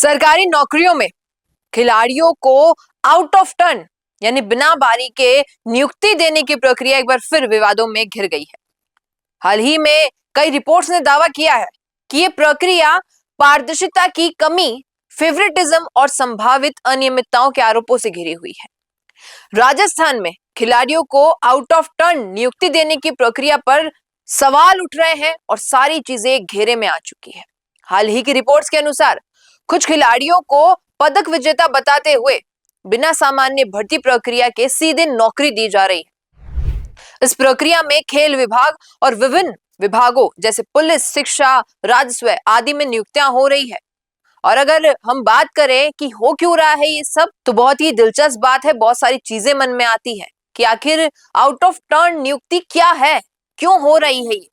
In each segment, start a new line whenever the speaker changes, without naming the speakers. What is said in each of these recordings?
सरकारी नौकरियों में खिलाड़ियों को आउट ऑफ टर्न यानी बिना बारी के नियुक्ति देने की प्रक्रिया एक बार फिर विवादों में घिर गई है। हाल ही में कई रिपोर्ट्स ने दावा किया है कि यह प्रक्रिया पारदर्शिता की कमी, फेवरेटिज्म और संभावित अनियमितताओं के आरोपों से घिरी हुई है। राजस्थान में खिलाड़ियों को आउट ऑफ टर्न नियुक्ति देने की प्रक्रिया पर सवाल उठ रहे हैं और सारी चीजें घेरे में आ चुकी है। हाल ही की रिपोर्ट्स के अनुसार कुछ खिलाड़ियों को पदक विजेता बताते हुए बिना सामान्य भर्ती प्रक्रिया के सीधे नौकरी दी जा रही है। इस प्रक्रिया में खेल विभाग और विभिन्न विभागों जैसे पुलिस, शिक्षा, राजस्व आदि में नियुक्तियां हो रही है। और अगर हम बात करें कि हो क्यों रहा है ये सब, तो बहुत ही दिलचस्प बात है। बहुत सारी चीजें मन में आती है कि आखिर आउट ऑफ टर्न नियुक्ति क्या है, क्यों हो रही है ये।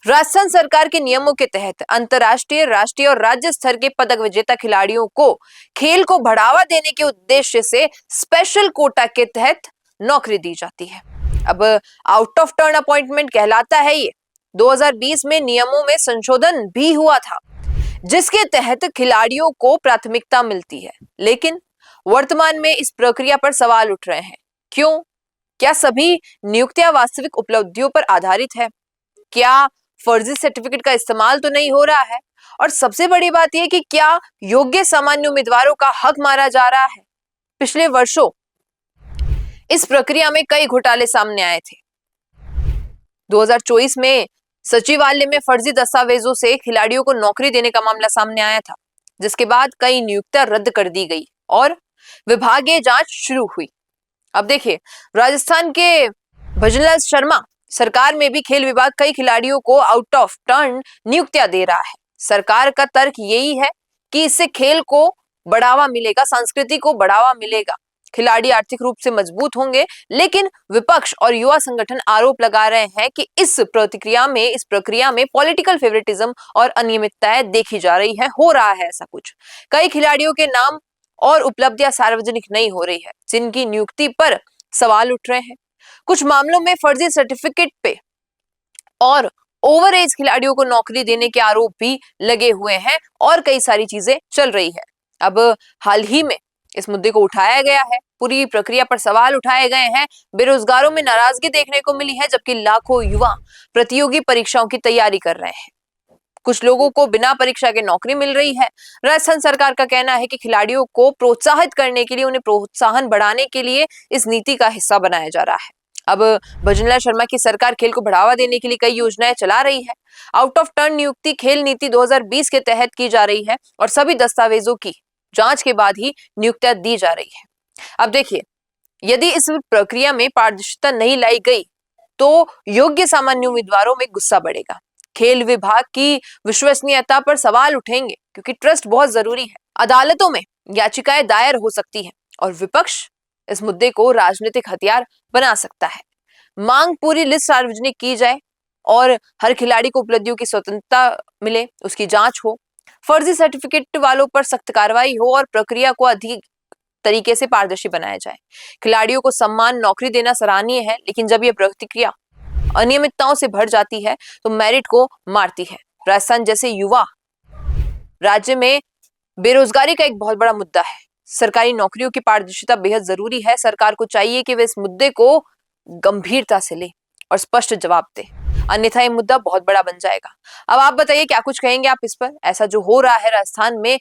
राजस्थान सरकार के नियमों के तहत अंतर्राष्ट्रीय, राष्ट्रीय और राज्य स्तर के पदक विजेता खिलाड़ियों को खेल को बढ़ावा देने के उद्देश्य से स्पेशल कोटा के तहत नौकरी दी जाती है। अब आउट ऑफ टर्न अपॉइंटमेंट कहलाता है ये। 2020 में नियमों में संशोधन भी हुआ था जिसके तहत खिलाड़ियों को प्राथमिकता मिलती है, लेकिन वर्तमान में इस प्रक्रिया पर सवाल उठ रहे हैं। क्यों? क्या सभी नियुक्तियां वास्तविक उपलब्धियों पर आधारित है? क्या फर्जी सर्टिफिकेट का इस्तेमाल तो नहीं हो रहा है? और सबसे बड़ी बात यह कि क्या योग्य सामान्य उम्मीदवारों का हक मारा जा रहा है? पिछले वर्षों इस प्रक्रिया में कई घोटाले सामने आए थे। 2024 में सचिवालय में फर्जी दस्तावेजों से खिलाड़ियों को नौकरी देने का मामला सामने आया था, जिसके बाद कई नियुक्तियां रद्द कर दी गई और विभागीय जांच शुरू हुई। अब देखिए, राजस्थान के भजनलाल शर्मा सरकार में भी खेल विभाग कई खिलाड़ियों को आउट ऑफ टर्न नियुक्तियां दे रहा है। सरकार का तर्क यही है कि इससे खेल को बढ़ावा मिलेगा, संस्कृति को बढ़ावा मिलेगा, खिलाड़ी आर्थिक रूप से मजबूत होंगे। लेकिन विपक्ष और युवा संगठन आरोप लगा रहे हैं कि इस प्रक्रिया में पॉलिटिकल फेवरेटिज्म और अनियमितताएं देखी जा रही है, हो रहा है ऐसा कुछ। कई खिलाड़ियों के नाम और उपलब्धियां सार्वजनिक नहीं हो रही है, जिनकी नियुक्ति पर सवाल उठ रहे हैं। कुछ मामलों में फर्जी सर्टिफिकेट पे और ओवर एज खिलाड़ियों को नौकरी देने के आरोप भी लगे हुए हैं और कई सारी चीजें चल रही है। अब हाल ही में इस मुद्दे को उठाया गया है, पूरी प्रक्रिया पर सवाल उठाए गए हैं। बेरोजगारों में नाराजगी देखने को मिली है, जबकि लाखों युवा प्रतियोगी परीक्षाओं की तैयारी कर रहे हैं। कुछ लोगों को बिना परीक्षा के नौकरी मिल रही है। राजस्थान सरकार का कहना है कि खिलाड़ियों को प्रोत्साहित करने के लिए, उन्हें प्रोत्साहन बढ़ाने के लिए इस नीति का हिस्सा बनाया जा रहा है। अब भजनलाल शर्मा की सरकार खेल को बढ़ावा देने के लिए कई योजनाएं चला रही है। आउट ऑफ टर्न नियुक्ति खेल नीति 2020 के तहत की जा रही है और सभी दस्तावेजों की जांच के बाद ही नियुक्तियां दी जा रही है। अब देखिए, यदि इस प्रक्रिया में पारदर्शिता नहीं लाई गई तो योग्य सामान्य उम्मीदवारों में गुस्सा बढ़ेगा। खेल विभाग की विश्वसनीयता पर सवाल उठेंगे, क्योंकि ट्रस्ट बहुत जरूरी है। अदालतों में याचिकाएं दायर हो सकती हैं और विपक्ष इस मुद्दे को राजनीतिक हथियार बना सकता है। मांग पूरी लिस्ट सार्वजनिक की जाए और हर खिलाड़ी को उपलब्धियों की स्वतंत्रता मिले, उसकी जांच हो, फर्जी सर्टिफिकेट वालों पर सख्त कार्रवाई हो और प्रक्रिया को अधिक तरीके से पारदर्शी बनाया जाए। खिलाड़ियों को सम्मान, नौकरी देना सराहनीय है, लेकिन जब यह प्रक्रिया अनियमितताओं से भर जाती है तो मेरिट को मारती है। राजस्थान जैसे युवा राज्य में बेरोजगारी का एक बहुत बड़ा मुद्दा है। सरकारी नौकरियों की पारदर्शिता बेहद जरूरी है। सरकार को चाहिए कि वे इस मुद्दे को गंभीरता से ले और स्पष्ट जवाब दे, अन्यथा ये मुद्दा बहुत बड़ा बन जाएगा। अब आप बताइए, क्या कुछ कहेंगे आप इस पर? ऐसा जो हो रहा है राजस्थान में,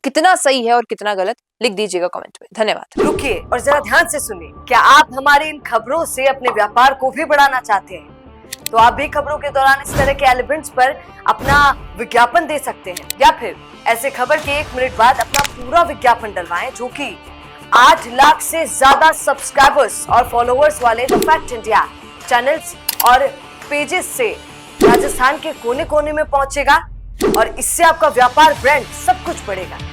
कितना सही है और कितना गलत, लिख दीजिएगा कमेंट में। धन्यवाद।
रुकिए और जरा ध्यान से सुनिए। क्या आप हमारी इन खबरों से अपने व्यापार को भी बढ़ाना चाहते हैं? तो आप भी खबरों के दौरान इस तरह के एलिमेंट्स पर अपना विज्ञापन दे सकते हैं, या फिर ऐसे खबर के 1 मिनट बाद अपना पूरा विज्ञापन डलवाएं, जो कि 8 लाख से ज्यादा सब्सक्राइबर्स और फॉलोअर्स वाले द फैक्ट इंडिया चैनल्स और पेजेस से राजस्थान के कोने कोने में पहुंचेगा और इससे आपका व्यापार, ब्रांड सब कुछ बढ़ेगा।